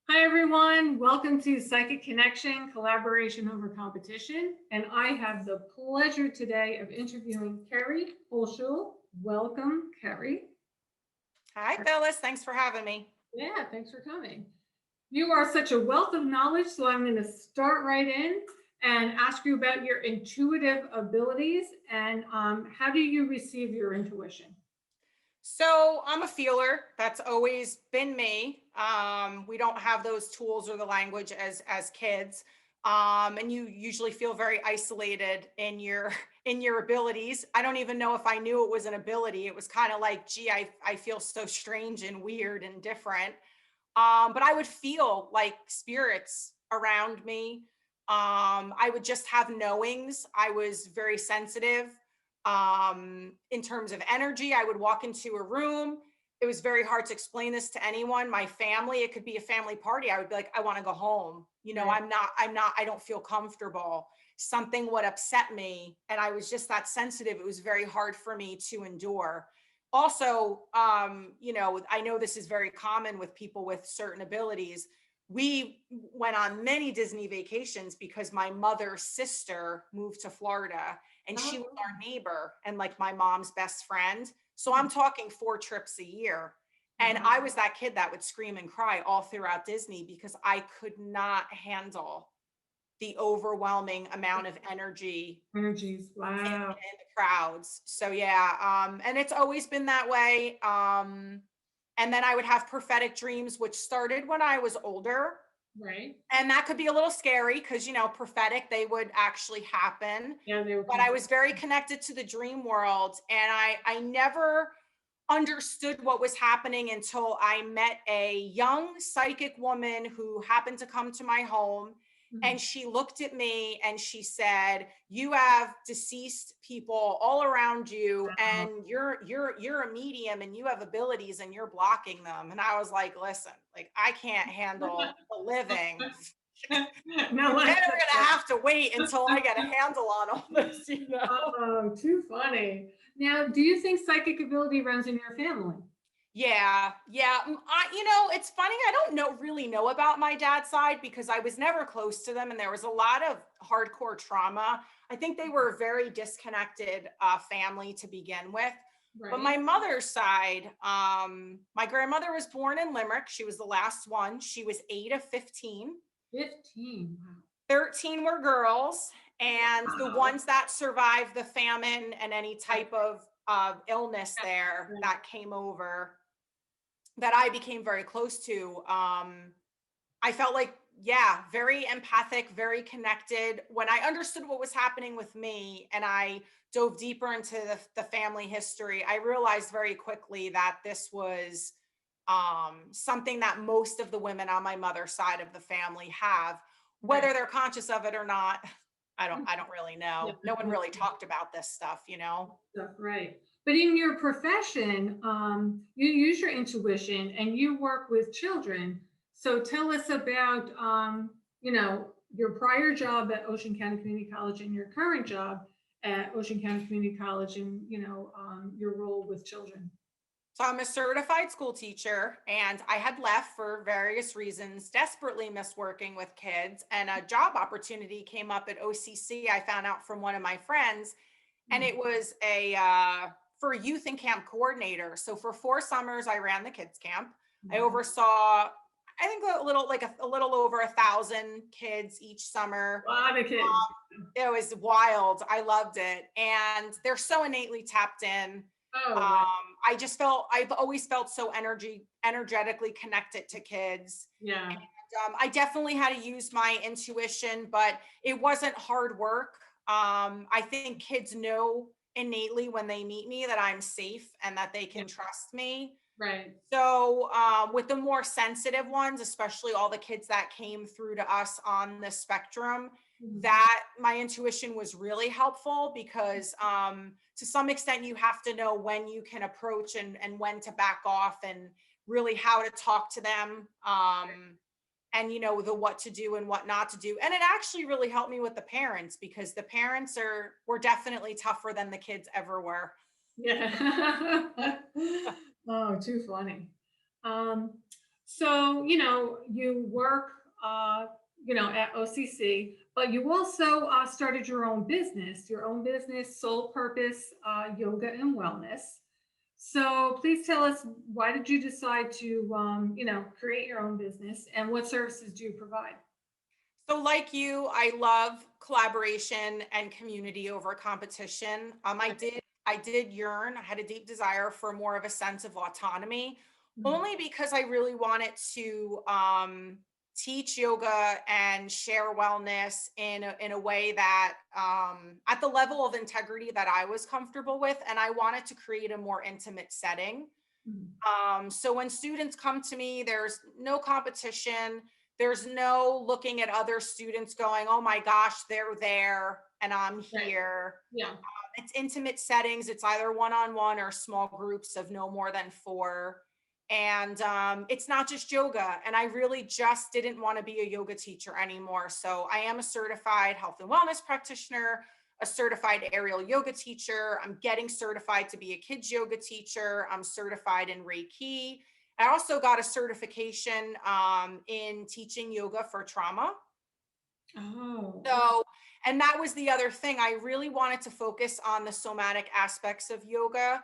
Hi, everyone. Welcome to Psychic Connection, Collaboration over Competition. And I have the pleasure today of interviewing Kerry Holschul. Welcome, Kerry. Hi, Phyllis. Thanks for having me. Yeah, thanks for coming. You are such a wealth of knowledge, so I'm going to start right in and ask you about your intuitive abilities and how do you receive your intuition? So I'm a feeler. That's always been me. We don't have those tools or the language as kids, and you usually feel very isolated in your in your abilities. I don't even know if I knew it was an ability. It was kind of like, gee, I feel so strange and weird and different. But I would feel like spirits around me. I would just have knowings. I was very sensitive in terms of energy. I would walk into a room. It was very hard to explain this to anyone. My family, it could be a family party. I would be like, I want to go home. Right. I don't feel comfortable. Something would upset me. And I was just that sensitive. It was very hard for me to endure. Also, I know this is very common with people with certain abilities. We went on many Disney vacations because my mother's sister moved to Florida and she was Oh, our neighbor and like my mom's best friend. So I'm talking 4 trips a year. And wow. I was that kid that would scream and cry all throughout Disney because I could not handle the overwhelming amount of energy Energies. in Wow. the crowds. So yeah, and it's always been that way. And then I would have prophetic dreams, which started when I was older. Right. And that could be a little scary because, prophetic, they would actually happen. Yeah, they were But I confused. was very connected to the dream world. And I never understood what was happening until I met a young psychic woman who happened to come to my home. And she looked at me and she said, "You have deceased people all around you, Wow. and you're a medium and you have abilities and you're blocking them." And I was like, "Listen, like I can't handle the living. No They're one said gonna that. have to wait until I get a handle on all this." Oh, too funny. Now, do you think psychic ability runs in your family? Yeah, yeah. It's funny. I don't really know about my dad's side because I was never close to them, and there was a lot of hardcore trauma. I think they were a very disconnected family to begin with. But my Right. mother's side, my grandmother was born in Limerick. She was the last one. She was 8 of 15. 15. 13 were girls, and the Wow. ones that survived the famine and any type of illness there Right. that came over that I became very close to. I felt like, yeah, very empathic, very connected. When I understood what was happening with me and I dove deeper into the family history, I realized very quickly that this was something that most of the women on my mother's side of the family have, Right. whether they're conscious of it or not. I don't really Yeah. know. No one really talked about this stuff. Stuff, right. But in your profession, you use your intuition and you work with children. So tell us about, your prior job at Ocean County Community College and your current job at Ocean County Community College and, your role with children. So I'm a certified school teacher, and I had left for various reasons, desperately miss working with kids, and a job opportunity came up at OCC. I found out from one of my friends, and Mm. it was a for a youth and camp coordinator. So for 4 summers, I ran the kids camp. I Wow. oversaw, I think, a little over 1,000 kids each summer. A lot of kids. It was wild. I loved it, and they're so innately tapped in. Oh, right. I've always felt so energetically connected to kids. Yeah. I definitely had to use my intuition, but it wasn't hard work. I think kids know innately when they meet me that I'm safe and that they Yeah. can trust me. Right. So, with the more sensitive ones, especially all the kids that came through to us on the spectrum, Mhm. that my intuition was really helpful because, to some extent, you have to know when you can approach and when to back off and really how to talk to them. And the what to do and what not to do. And it actually really helped me with the parents because the parents were definitely tougher than the kids ever were. Yeah. Oh, too funny. Um, So, you work, at OCC, but you also started your own business, Soul Purpose Yoga and Wellness. So please tell us, why did you decide to, create your own business, and what services do you provide? So, like you, I love collaboration and community over competition. I did yearn. I had a deep desire for more of a sense of autonomy, Mhm. only because I really wanted to teach yoga and share wellness in a way that at the level of integrity that I was comfortable with, and I wanted to create a more intimate setting. Mhm. So when students come to me, there's no competition. There's no looking at other students going, oh my gosh, they're there and I'm Right. here. Yeah. It's intimate settings. It's either one on one or small groups of no more than four. And it's not just yoga. And I really just didn't want to be a yoga teacher anymore. So I am a certified health and wellness practitioner, a certified aerial yoga teacher. I'm getting certified to be a kids yoga teacher. I'm certified in Reiki. I also got a certification in teaching yoga for trauma. Oh, okay. So, and that was the other thing. I really wanted to focus on the somatic aspects of yoga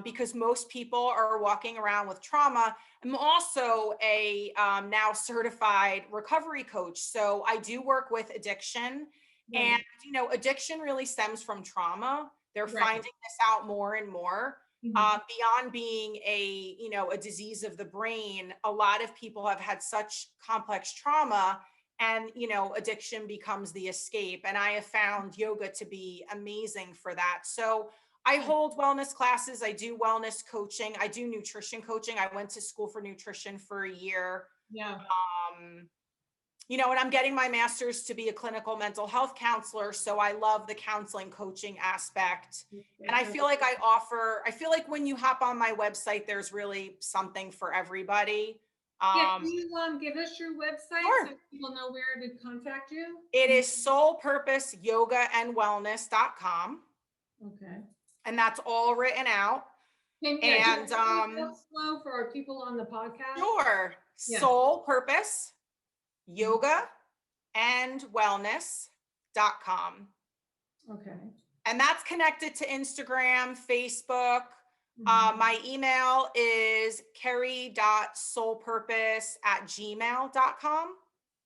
because most people are walking around with trauma. I'm also a now certified recovery coach. So I do work with addiction. And, Right. addiction really stems from trauma. They're Right. finding this out more and more. Mhm. Beyond being a disease of the brain, a lot of people have had such complex trauma, and addiction becomes the escape, and I have found yoga to be amazing for that. So I hold wellness classes, I do wellness coaching, I do nutrition coaching. I went to school for nutrition for a year. Yeah. um, and I'm getting my master's to be a clinical mental health counselor, so I love the counseling coaching aspect. And I feel like when you hop on my website, there's really something for everybody. Yeah, can um, you give us your website so sure. people know where to contact you? It is soulpurposeyogaandwellness.com. Okay. And that's all written out. Just And real slow for our people on the podcast. sure, Yeah. soul purpose Mhm. yoga and wellness.com. Okay. And that's connected to Instagram, Facebook. Mhm. My email is kerry.soulpurpose@gmail.com.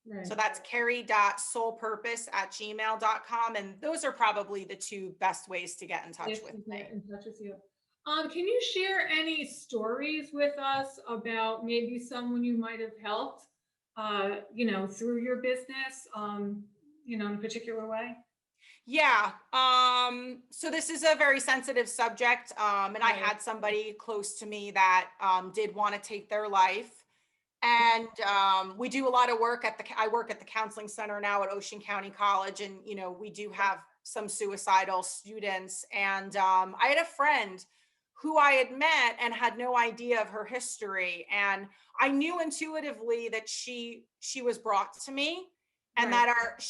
So Right. that's kerry.soulpurpose@gmail.com. And those are probably the two best ways to get in touch Yes, with to get me. in touch with you. Can you share any stories with us about maybe someone you might have helped, through your business, in a particular way? Yeah. So this is a very sensitive subject. And I Right. had somebody close to me that did want to take their life. And we do a lot of work I work at the counseling center now at Ocean County College. And, we do have some suicidal students. And I had a friend who I had met and had no idea of her history. And I knew intuitively that she was brought to me, and Right. that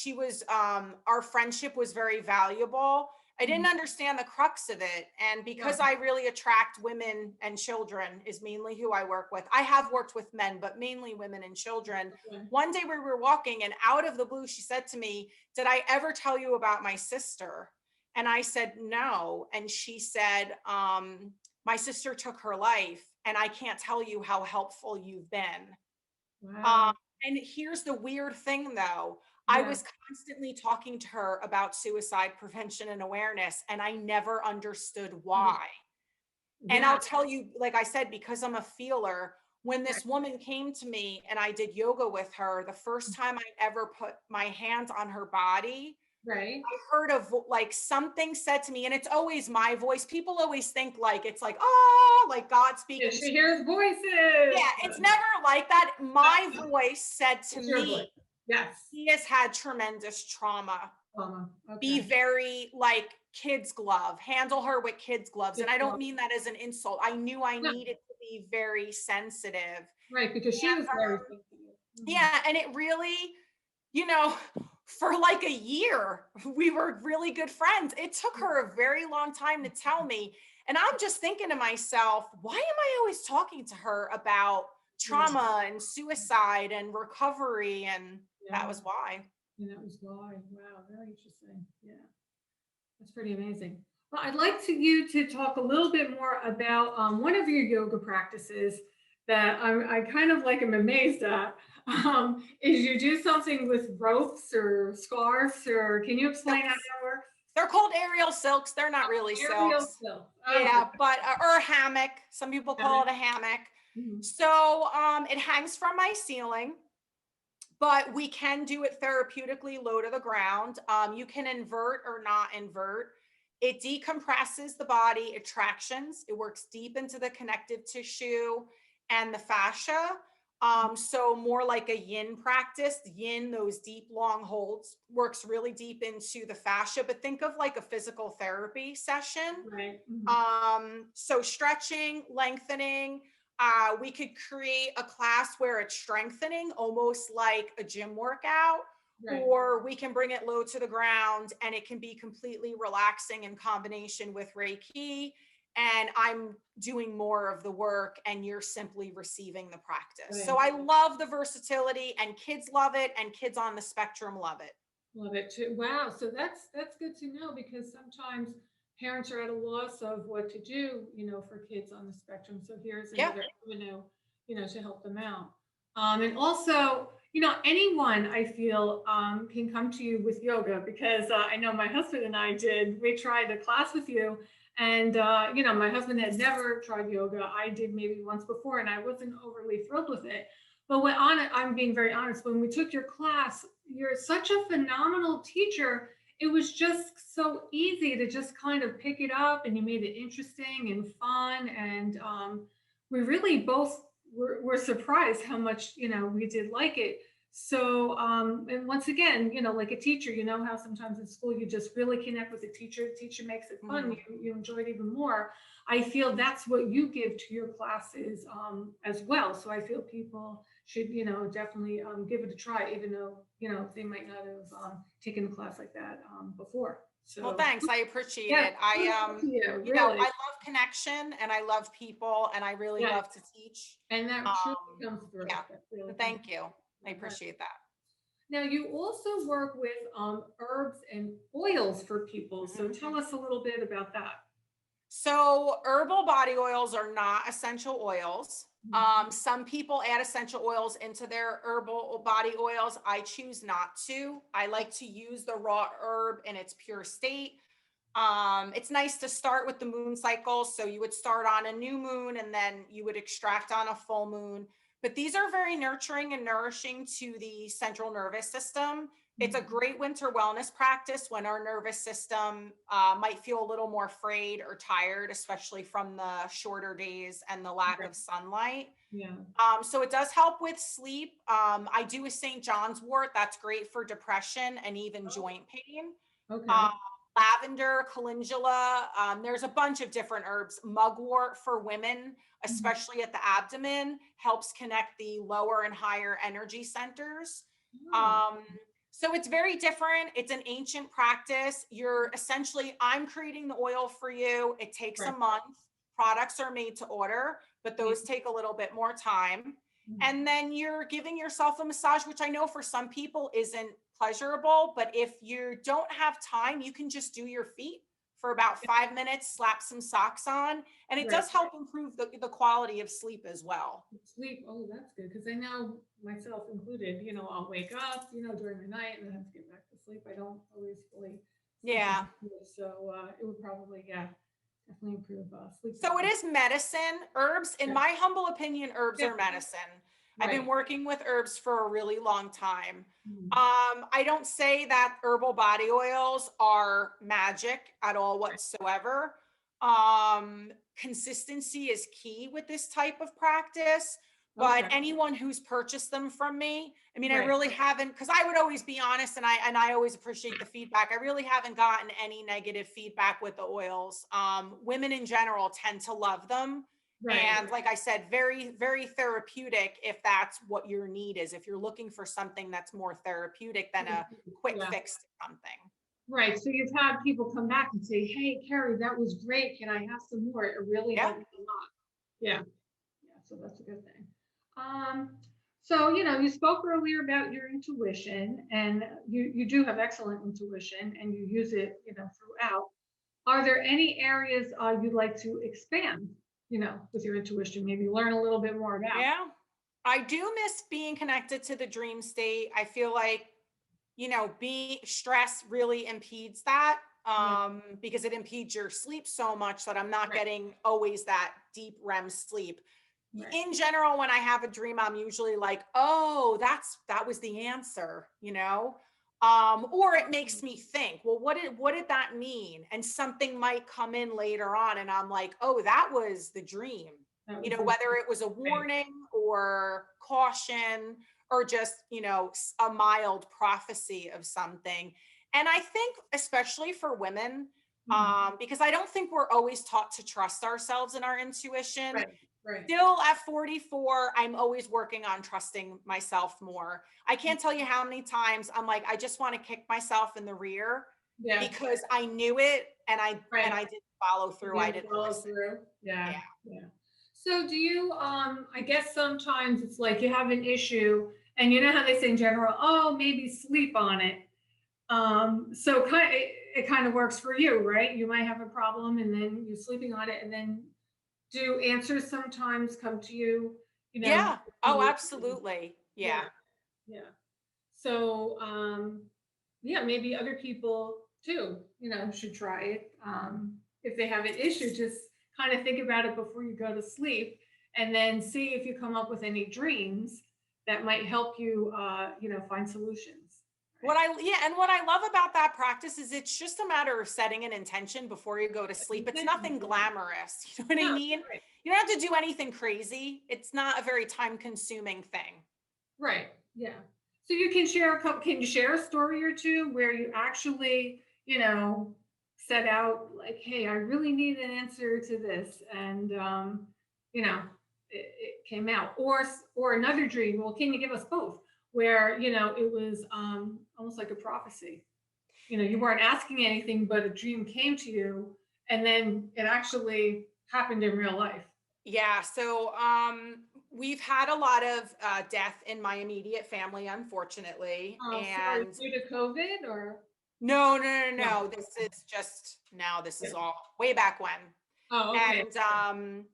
our friendship was very valuable. I didn't Mhm. understand the crux of it. And Yeah. because I really attract women and children is mainly who I work with. I have worked with men, but mainly women and children. Okay. One day we were walking, and out of the blue, she said to me, did I ever tell you about my sister? And I said, no. And she said, my sister took her life, and I can't tell you how helpful you've been. Um, Wow. and here's the weird thing though. I Yeah. was constantly talking to her about suicide prevention and awareness, and I never understood why. And Yeah. I'll tell you, like I said, because I'm a feeler, when Right. this woman came to me and I did yoga with her, the first time I ever put my hands on her body, Right. I heard like something said to me, and it's always my voice. People always think like it's like, oh, like God Yeah, speaking to she me. hears voices. Yeah, it's never like that. My voice said to It's your me, voice. Yes. he has had tremendous trauma. Be Okay. very like kids glove, handle her with kids gloves. And It's I don't love. mean that as an insult. I knew I No, needed to be very sensitive. right, because she was very And sensitive. Mhm. yeah, and it really, you know, for like a year, we were really good friends. It took her a very long time to tell me. And I'm just thinking to myself, why am I always talking to her about Yeah. trauma and suicide and recovery. And that Yeah. was why. And that was why. Wow. Very interesting. Yeah. That's pretty amazing. Well, I'd like you to talk a little bit more about one of your yoga practices that I kind of like am amazed at. Is you do something with ropes or scarves, or can you explain Nope. how that works? They're called aerial silks. They're not really Aerial silks. silk. Okay. Yeah, but or a hammock. Some people call it a hammock. Mhm. So it hangs from my ceiling, but we can do it therapeutically low to the ground. You can invert or not invert. It decompresses the body, it tractions, it works deep into the connective tissue and the fascia. So more like a yin practice. Yin, those deep long holds, works really deep into the fascia, but think of like a physical therapy session. Right. Mhm. So stretching, lengthening. We could create a class where it's strengthening, almost like a gym workout, Right. or we can bring it low to the ground and it can be completely relaxing in combination with Reiki. And I'm doing more of the work and you're simply receiving the practice. So Right. I love the versatility and kids love it and kids on the spectrum love it. Love it too. Wow. So that's good to know because sometimes parents are at a loss of what to do, for kids on the spectrum. So here's Yeah. another avenue, to help them out. And also, anyone I feel can come to you with yoga because I know my husband and I did. We tried a class with you, and my husband had never tried yoga. I did maybe once before, and I wasn't overly thrilled with it. But when on it, I'm being very honest. When we took your class, you're such a phenomenal teacher. It was just so easy to just kind of pick it up, and you made it interesting and fun. And we really both were surprised how much we did like it. So, and once again, like a teacher, how sometimes in school you just really connect with the teacher. The teacher makes it fun. Mhm. You enjoy it even more. I feel that's what you give to your classes as well. So I feel people should, definitely give it a try, even though, they might not have taken a class like that before. Well, So thanks. I appreciate yeah, it. I kudos to you, I really. love connection and I love people and I really Yeah, love to teach. and that truly Um, comes through. yeah. That really comes Thank you. I through. appreciate that. Now, you also work with herbs and oils for people. So Mhm. tell us a little bit about that. So herbal body oils are not essential oils. Mhm. Some people add essential oils into their herbal body oils. I choose not to. I like to use the raw herb in its pure state. It's nice to start with the moon cycle. So you would start on a new moon and then you would extract on a full moon. But these are very nurturing and nourishing to the central nervous system. It's a Mhm. great winter wellness practice when our nervous system might feel a little more frayed or tired, especially from the shorter days and the lack Right. of sunlight. Yeah. So it does help with sleep. I do a St. John's wort. That's great for depression and even joint pain. Okay. Um, Lavender, calendula. There's a bunch of different herbs. Mugwort for women, Mhm. especially at the abdomen, helps connect the lower and higher energy centers. Oh, Um, so it's very different. It's an ancient practice. You're essentially, I'm creating the oil for you. It takes a right. month. Products are made to order, but Yeah. those take a little bit more time. Mhm. And then you're giving yourself a massage, which I know for some people isn't pleasurable, but if you don't have time, you can just do your feet for about 5 minutes, slap some socks on, and it Right. does help improve the quality of sleep as well. Sleep. Oh, that's good because I know myself included. I'll wake up, during the night and then have to get back to sleep. I don't always fully sleep as Yeah. good, so it would probably, yeah, definitely improve sleep So it quality. is medicine. Herbs, in Yeah. my humble opinion, herbs Yeah. are medicine. I've been Right. working with herbs for a really long time. Mhm. I don't say that herbal body oils are magic at all whatsoever. Consistency is key with this type of practice. But Okay. anyone who's purchased them from me, I mean, I Right. really haven't, because I would always be honest, and I always appreciate the feedback. I really haven't gotten any negative feedback with the oils. Women in general tend to love them. Right. And like I said, very, very therapeutic if that's what your need is. If you're looking for something that's more therapeutic than a quick Yeah. fix to something. Right. So you've had people come back and say, "Hey, Kerry, that was great. Can I have some more?" It really Yeah. helped me a lot. Yeah. Yeah. So that's a good thing. Um, so, you spoke earlier about your intuition, and you do have excellent intuition, and you use it, throughout. Are there any areas you'd like to expand, with your intuition? Maybe learn a little bit more about. Yeah. I do miss being connected to the dream state. I feel like, being stress really impedes that, Yeah, because it impedes your sleep so much that I'm not right, getting always that deep REM sleep. right. In general, when I have a dream, I'm usually like, oh, that was the answer, or it makes me think, well, what did that mean? And something might come in later on, and I'm like, oh, that was the dream. That was the Whether it was a right. warning or caution or just, a mild prophecy of something. And I think, especially for women, Mhm. because I don't think we're always taught to trust ourselves and our intuition. Right, right. Still at 44, I'm always working on trusting myself more. I can't tell you how many times I'm like, I just want to kick myself in the rear Yeah, because I knew it and right. I didn't follow You through. I didn't didn't follow listen. through. Yeah. Yeah, yeah. So do you, I guess sometimes it's like you have an issue and you know how they say in general, oh, maybe sleep on it. So it kind of works for you, right? You might have a problem and then you're sleeping on it, and then do answers sometimes come to you, Yeah. Oh, you, absolutely. yeah, Yeah. yeah. So, yeah, maybe other people too, should try it. If they have an issue, just kind of think about it before you go to sleep, and then see if you come up with any dreams that might help you, find solutions. Right? What I love about that practice is it's just a matter of setting an intention before you go to sleep. It's nothing glamorous. You know what I No, mean? right, You don't have to do anything crazy. It's not a very time consuming thing. right, yeah. So you can share a couple. Can you share a story or two where you actually, set out like, hey, I really need an answer to this, and you know, it came out, or another dream. Well, can you give us both, where it was almost like a prophecy. You weren't asking anything, but a dream came to you, and then it actually happened in real life. Yeah. So we've had a lot of death in my immediate family, unfortunately. Oh, sorry, And due to COVID or no, no, no, no? no. This is just now, this Yeah. is all way back when. Oh, okay. And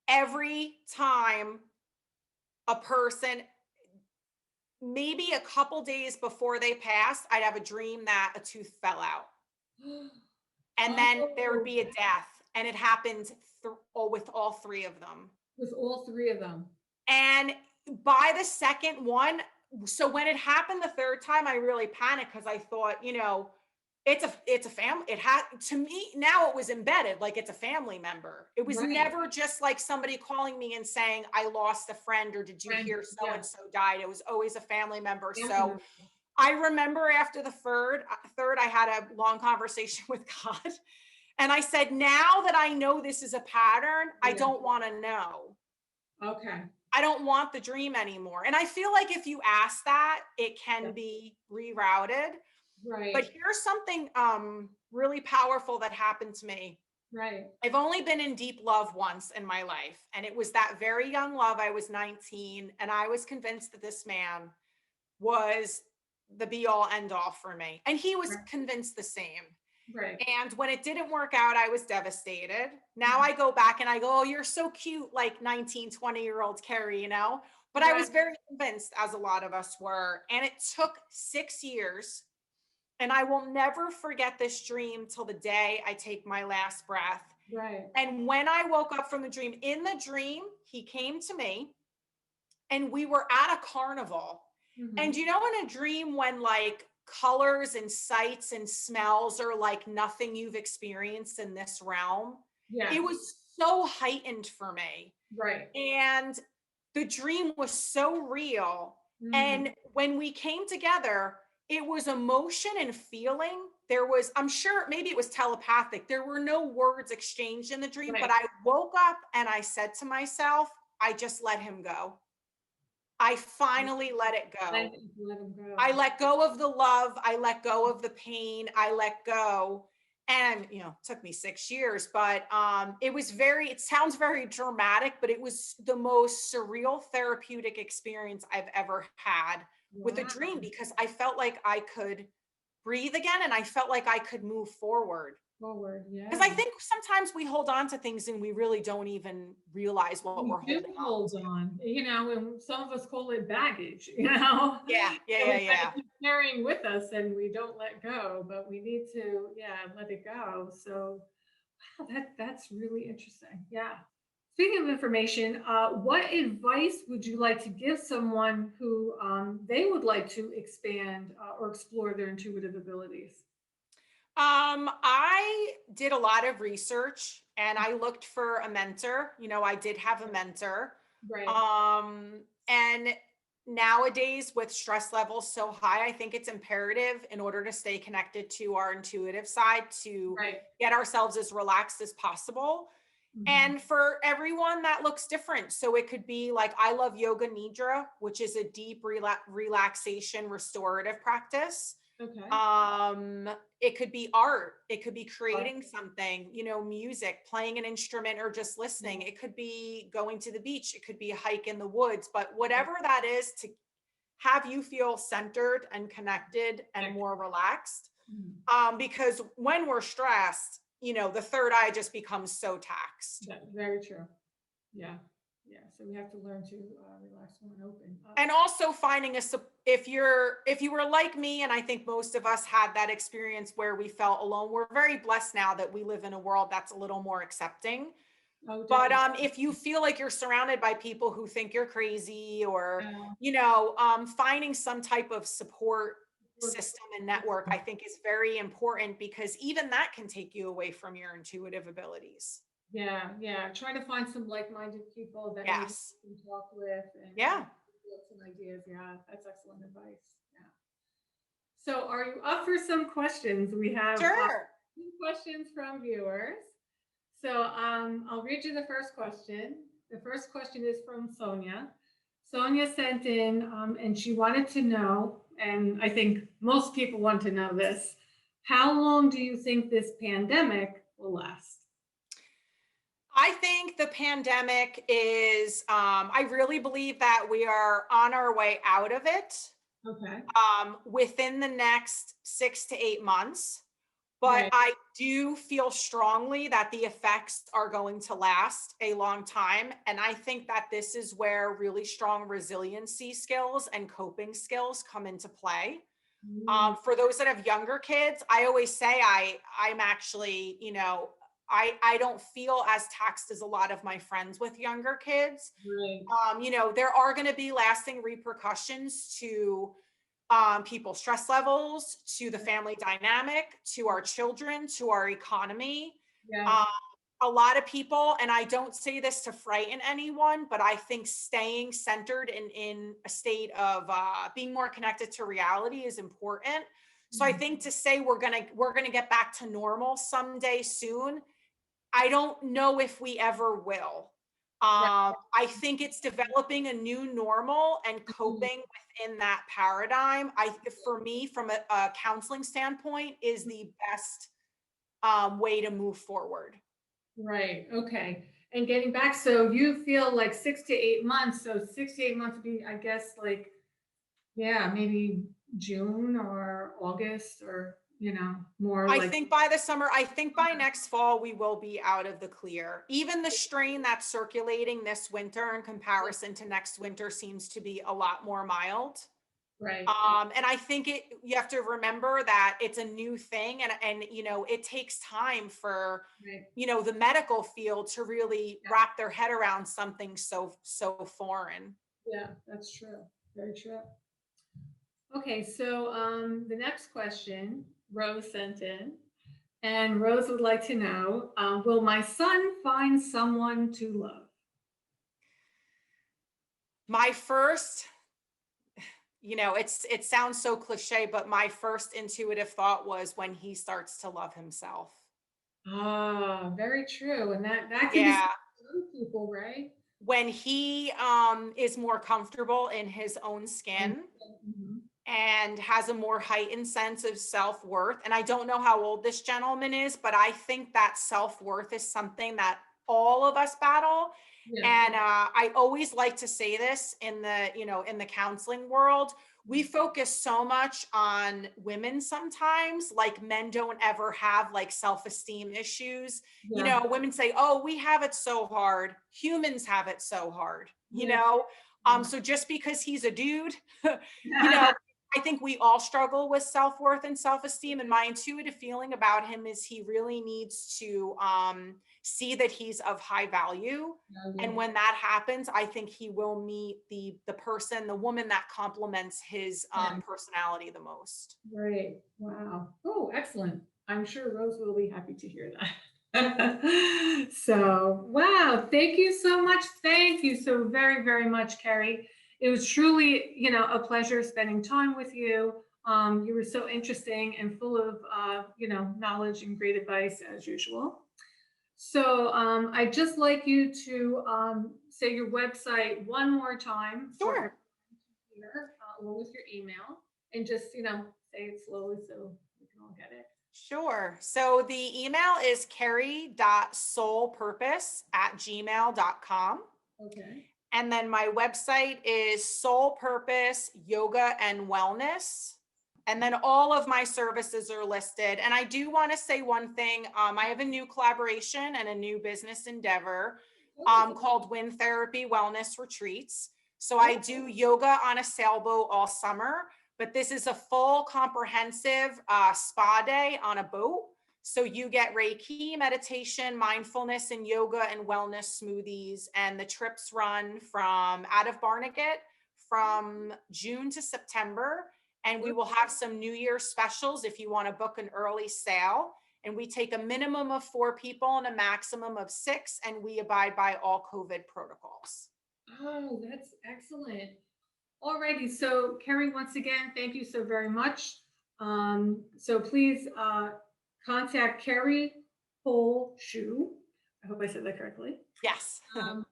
every time a person, maybe a couple days before they passed, I'd have a dream that a tooth fell out. And then there would Oh, be a death. And it happened with all three of them. with all three of them. And by the second one, so when it happened the third time, I really panicked because I thought, it's a family. It had to me now it was embedded, like it's a family member. It was Right. never just like somebody calling me and saying, I lost a friend, or did you And hear so yeah, and so died? It was always a family member. family So member. I remember after the third, I had a long conversation with God. And I said, now that I know this is a pattern, I Yeah. don't want to know. Okay. I don't want the dream anymore. And I feel like if you ask that, it Yeah. can be rerouted. But Right. here's something really powerful that happened to me. Right. I've only been in deep love once in my life. And it was that very young love. I was 19, and I was convinced that this man was the be all end all for me. And he was Right. convinced the same. Right. And when it didn't work out, I was devastated. Now Mhm. I go back and I go, oh, you're so cute, like 19, 20-year-old Kerry, But I Right. was very convinced, as a lot of us were. And it took 6 years. And I will never forget this dream till the day I take my last breath. Right. And when I woke up from the dream, in the dream, he came to me and we were at a carnival. And Hmm. in a dream, when like colors and sights and smells are like nothing you've experienced in this realm, Yeah. it was so heightened for me. Right. And the dream was so real. Mm. And when we came together, it was emotion and feeling. I'm sure maybe it was telepathic. There were no words exchanged in the dream, but Right. I woke up and I said to myself, I just let him go. I finally let it Let, go. let him go. I let go of the love. I let go of the pain. I let go. And it took me 6 years, but it sounds very dramatic, but it was the most surreal therapeutic experience I've ever had with a Wow. dream, because I felt like I could breathe again, and I felt like I could move forward. Forward, Because I yeah. think sometimes we hold on to things and we really don't even realize what We we're do holding on hold to. on, and some of us call it baggage, you know? Yeah, yeah, And yeah, we kind yeah. of keep carrying with us and we don't let go, but we need to, yeah, let it go. So, wow, that's really interesting. Yeah. Speaking of information, what advice would you like to give someone who they would like to expand or explore their intuitive abilities? I did a lot of research and I looked for a mentor. I did have a mentor. Right, And nowadays, with stress levels so high, I think it's imperative, in order to stay connected to our intuitive side, to right. get ourselves as relaxed as possible. Hmm. And for everyone, that looks different. So it could be like, I love yoga nidra, which is a deep relaxation restorative practice. Okay. um it could be art, it could be Art. creating something, music, playing an instrument, or just listening. Yeah. It could be going to the beach, it could be a hike in the woods, but whatever that is, to have you feel centered and connected and Connect. more relaxed. Mhm. Because when we're stressed, the third eye just becomes so taxed. Very true. Yeah. Yeah. So we have to learn to relax when open up. And also finding if you were like me, and I think most of us had that experience where we felt alone. We're very blessed now that we live in a world that's a little more accepting. Oh, But definitely. if you feel like you're surrounded by people who think you're crazy, or Yeah. finding some type of support Work system and network, I think is very important, because even that can take you away from your intuitive abilities. Yeah, yeah. Try to find some like-minded people that maybe Yes. you can talk with and Yeah. get some ideas. Yeah, that's excellent advice. Yeah. So, are you up for some questions? We have Sure. some questions from viewers. So, I'll read you the first question. The first question is from Sonia. Sonia sent in, and she wanted to know, and I think most people want to know this: how long do you think this pandemic will last? I think the pandemic I really believe that we are on our way out of it Okay. within the next 6 to 8 months. But Right. I do feel strongly that the effects are going to last a long time. And I think that this is where really strong resiliency skills and coping skills come into play. Mm, For those that have younger kids, I always say I'm actually, I don't feel as taxed as a lot of my friends with younger kids. right. There are going to be lasting repercussions to people's stress levels, to the family dynamic, to our children, to our economy. Yeah. Um, a lot of people, and I don't say this to frighten anyone, but I think staying centered in a state of being more connected to reality is important. So I Mhm. think to say we're gonna get back to normal someday soon, I don't know if we ever will. Right. I think it's developing a new normal and Mhm. coping within that paradigm. For me, from a counseling standpoint, is the best way to move forward. Right. Okay. And getting back, so you feel like 6 to 8 months. So 6 to 8 months would be, I guess, like, yeah, maybe June or August or, more I like, think by the summer, I think by next fall, we will be out of the clear. Even the strain that's circulating this winter in comparison to next winter seems to be a lot more mild. right. And I think you have to remember that it's a new thing, and it takes time for Right. the medical field to really Yeah. wrap their head around something so foreign. Yeah. That's true. Very true. Okay. So the next question Rose sent in. And Rose would like to know, will my son find someone to love? My first, it sounds so cliche, but my first intuitive thought was when he starts to love himself. Ah, very true. And that can be Yeah. some people, right? When he is more comfortable in his own skin, Mhm. and has a more heightened sense of self-worth. And I don't know how old this gentleman is, but I think that self-worth is something that all of us battle. Yeah. And I always like to say this in the, in the counseling world, we focus so much on women sometimes, like men don't ever have like self-esteem issues. Yeah. Women say, oh, we have it so hard. Humans have it so hard, Yeah. so just because he's a dude, you know, I think we all struggle with self-worth and self-esteem. And my intuitive feeling about him is he really needs to see that he's of high value. Yeah. And when that happens, I think he will meet the person, the woman that complements his Yeah. personality the most. Great. Wow. Oh, excellent. I'm sure Rose will be happy to hear that. So, wow. Thank you so much. Thank you so very, very much, Kerry. It was truly, a pleasure spending time with you. You were so interesting and full of, knowledge and great advice as usual. So, I'd just like you to say your website one more time for everyone Sure. here, along with your email, and just, say it slowly so we can all get it. Sure. So the email is kerry.soulpurpose@gmail.com. Okay. And then my website is Soul Purpose Yoga and Wellness. And then all of my services are listed. And I do want to say one thing. I have a new collaboration and a new business endeavor Oh, called Wind Therapy Wellness Retreats. So I oh, do yoga on a sailboat all summer, but this is a full comprehensive spa day on a boat. So you get Reiki, meditation, mindfulness, and yoga and wellness smoothies. And the trips run from out of Barnegat from June to September. And we will have some New Year specials if you want to book an early sale. And we take a minimum of 4 people and a maximum of 6, and we abide by all COVID protocols. oh, that's excellent. Alrighty, so Kerry, once again, thank you so very much. So please contact Kerry Whole Shoe. I hope I said that correctly. Yes. Um,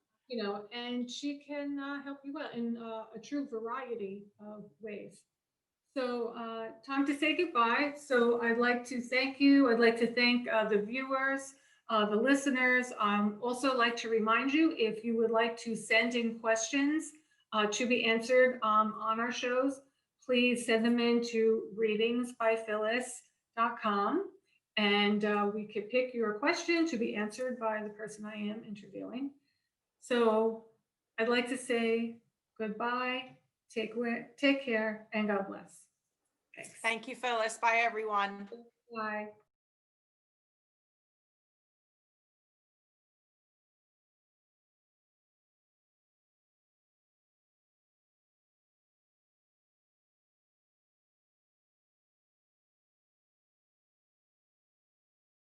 and she can help you out in a true variety of ways. So, time to say goodbye. So, I'd like to thank you. I'd like to thank the viewers, the listeners. Also, like to remind you if you would like to send in questions to be answered on our shows, please send them in to readingsbyphyllis.com. And we could pick your question to be answered by the person I am interviewing. So, I'd like to say goodbye, take care, and God bless. Thanks. Thank you, Phyllis. Bye, everyone. Bye.